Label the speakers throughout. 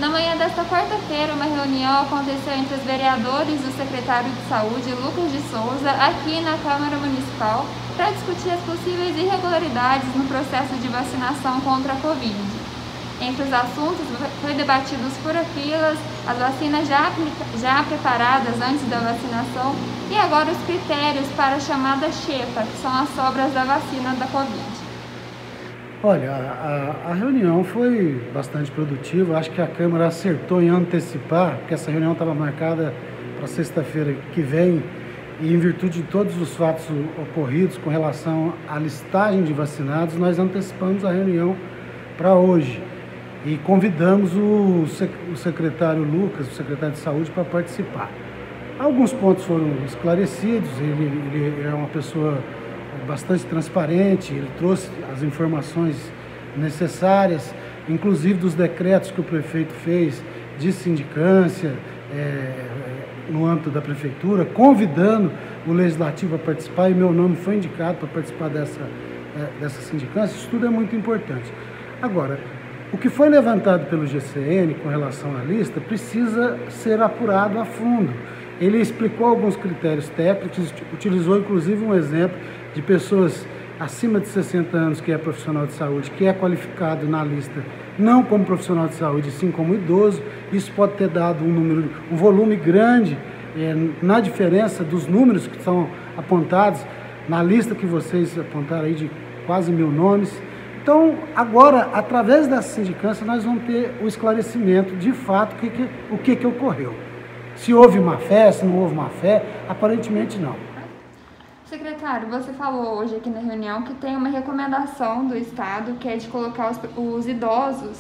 Speaker 1: Na manhã desta quarta-feira, uma reunião aconteceu entre os vereadores e o secretário de Saúde, Lucas de Souza, aqui na Câmara Municipal, para discutir as possíveis irregularidades no processo de vacinação contra a Covid. Entre os assuntos, foi debatido os fura-filas, as vacinas já preparadas antes da vacinação e agora os critérios para a chamada xepa, que são as sobras da vacina da Covid.
Speaker 2: Olha, a reunião foi bastante produtiva. Acho que a Câmara acertou em antecipar, porque essa reunião estava marcada para sexta-feira que vem, e em virtude de todos os fatos ocorridos com relação à listagem de vacinados, nós antecipamos a reunião para hoje e convidamos o secretário Lucas, o secretário de Saúde, para participar. Alguns pontos foram esclarecidos, ele é uma pessoa bastante transparente, ele trouxe as informações necessárias, inclusive dos decretos que o prefeito fez de sindicância no âmbito da prefeitura, convidando o legislativo a participar, e meu nome foi indicado para participar dessa sindicância. Isso tudo é muito importante. Agora, o que foi levantado pelo GCN com relação à lista precisa ser apurado a fundo. Ele explicou alguns critérios técnicos, utilizou inclusive um exemplo de pessoas acima de 60 anos que é profissional de saúde, que é qualificado na lista não como profissional de saúde, sim como idoso. Isso pode ter dado um volume grande na diferença dos números que são apontados na lista que vocês apontaram aí de quase 1000 nomes. Então, agora, através dessa sindicância, nós vamos ter o esclarecimento de fato o que ocorreu. Se houve má fé, se não houve má fé, aparentemente não.
Speaker 1: Secretário, você falou hoje aqui na reunião que tem uma recomendação do Estado, que é de colocar os idosos,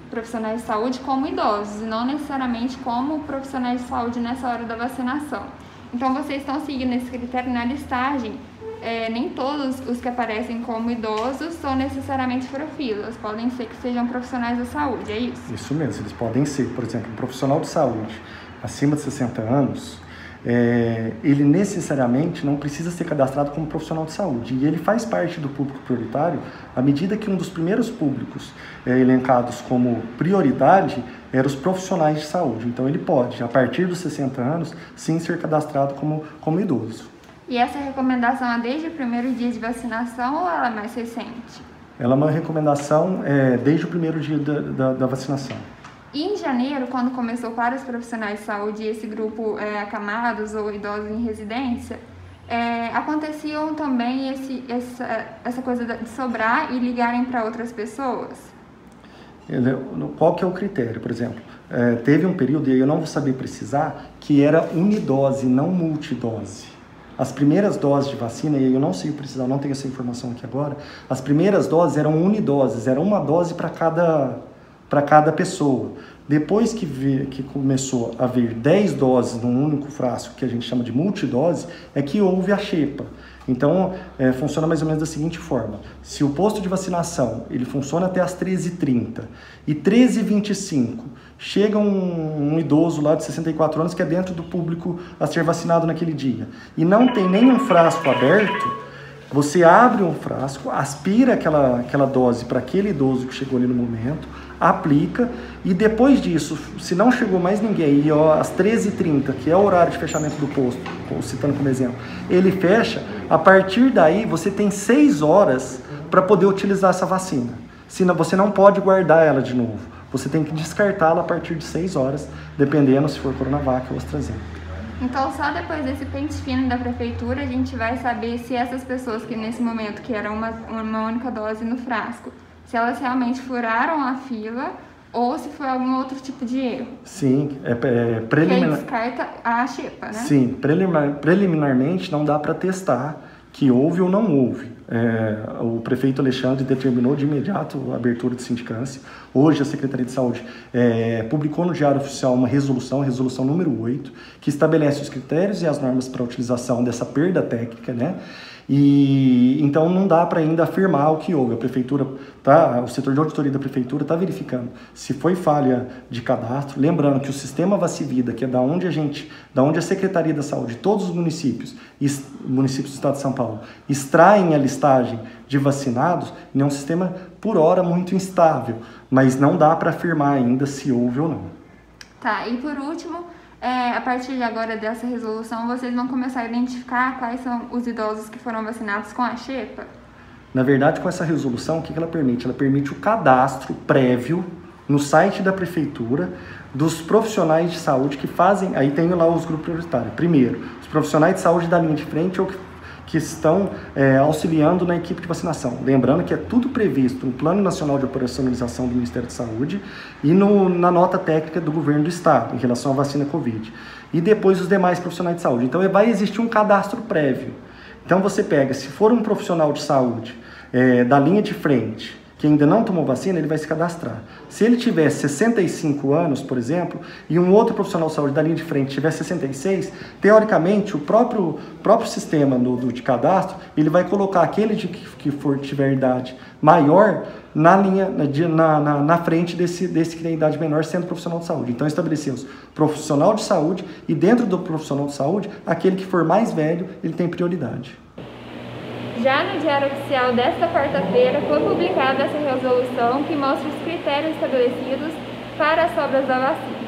Speaker 1: profissionais de saúde, como idosos, e não necessariamente como profissionais de saúde nessa hora da vacinação. Então, vocês estão seguindo esse critério na listagem. Nem todos os que aparecem como idosos são necessariamente fura-filas, podem ser que sejam profissionais da saúde, é isso?
Speaker 3: Isso mesmo, eles podem ser. Por exemplo, um profissional de saúde acima de 60 anos, ele necessariamente não precisa ser cadastrado como profissional de saúde, e ele faz parte do público prioritário à medida que um dos primeiros públicos elencados como prioridade eram os profissionais de saúde. Então ele pode, a partir dos 60 anos, sim ser cadastrado como idoso.
Speaker 1: E essa recomendação é desde o primeiro dia de vacinação ou ela é mais recente?
Speaker 3: Ela é uma recomendação desde o primeiro dia da vacinação.
Speaker 1: E em janeiro, quando começou para os profissionais de saúde, esse grupo acamados ou idosos em residência, aconteciam também essa coisa de sobrar e ligarem para outras pessoas?
Speaker 3: Qual que é o critério? Por exemplo, teve um período, e eu não vou saber precisar, que era unidose, não multidose. As primeiras doses de vacina, e eu não sei precisar, não tenho essa informação aqui agora, as primeiras doses eram unidoses, era uma dose para cada pessoa. Depois que começou a haver 10 doses num único frasco, que a gente chama de multidose, é que houve a xepa. Então, funciona mais ou menos da seguinte forma: se o posto de vacinação ele funciona até as 13h30 e 13h25 chega um idoso lá de 64 anos que é dentro do público a ser vacinado naquele dia e não tem nenhum frasco aberto, você abre um frasco, aspira aquela dose para aquele idoso que chegou ali no momento, aplica, e depois disso, se não chegou mais ninguém, e às 13h30, que é o horário de fechamento do posto, citando como exemplo, ele fecha, a partir daí você tem 6 horas para poder utilizar essa vacina. Senão você não pode guardar ela de novo, você tem que descartá-la a partir de 6 horas, dependendo se for Coronavac ou AstraZeneca.
Speaker 1: Então, só depois desse pente fino da prefeitura, a gente vai saber se essas pessoas que nesse momento, que era uma única dose no frasco, se elas realmente furaram a fila ou se foi algum outro tipo de erro.
Speaker 3: Sim, preliminar.
Speaker 1: Que aí descarta a xepa, né?
Speaker 3: Sim, preliminarmente não dá para testar que houve ou não houve. O prefeito Alexandre determinou de imediato a abertura de sindicância. Hoje a Secretaria de Saúde publicou no Diário Oficial uma resolução número 8, que estabelece os critérios e as normas para a utilização dessa perda técnica, né? E então não dá para ainda afirmar o que houve. A prefeitura o setor de auditoria da prefeitura está verificando se foi falha de cadastro. Lembrando que o sistema Vacivida, que é da onde a Secretaria da Saúde, todos os municípios do Estado de São Paulo, extraem a listagem de vacinados, é um sistema por hora muito instável, mas não dá para afirmar ainda se houve ou não.
Speaker 1: Tá, e por último, a partir de agora dessa resolução, vocês vão começar a identificar quais são os idosos que foram vacinados com a xepa?
Speaker 3: Na verdade, com essa resolução, o que ela permite? Ela permite o cadastro prévio no site da prefeitura dos profissionais de saúde que fazem, aí tem lá os grupos prioritários. Primeiro, os profissionais de saúde da linha de frente ou que estão auxiliando na equipe de vacinação. Lembrando que é tudo previsto no Plano Nacional de Operacionalização do Ministério da Saúde e na nota técnica do Governo do Estado, em relação à vacina Covid. E depois os demais profissionais de saúde. Então vai existir um cadastro prévio. Então você pega, se for um profissional de saúde da linha de frente, que ainda não tomou vacina, ele vai se cadastrar. Se ele tiver 65 anos, por exemplo, e um outro profissional de saúde da linha de frente tiver 66, teoricamente, o próprio sistema de cadastro, ele vai colocar aquele que tiver idade maior na frente desse que tem idade menor, sendo profissional de saúde. Então, estabelecemos profissional de saúde e dentro do profissional de saúde, aquele que for mais velho, ele tem prioridade.
Speaker 1: Já no Diário Oficial desta quarta-feira foi publicada essa resolução que mostra os critérios estabelecidos para as sobras da vacina.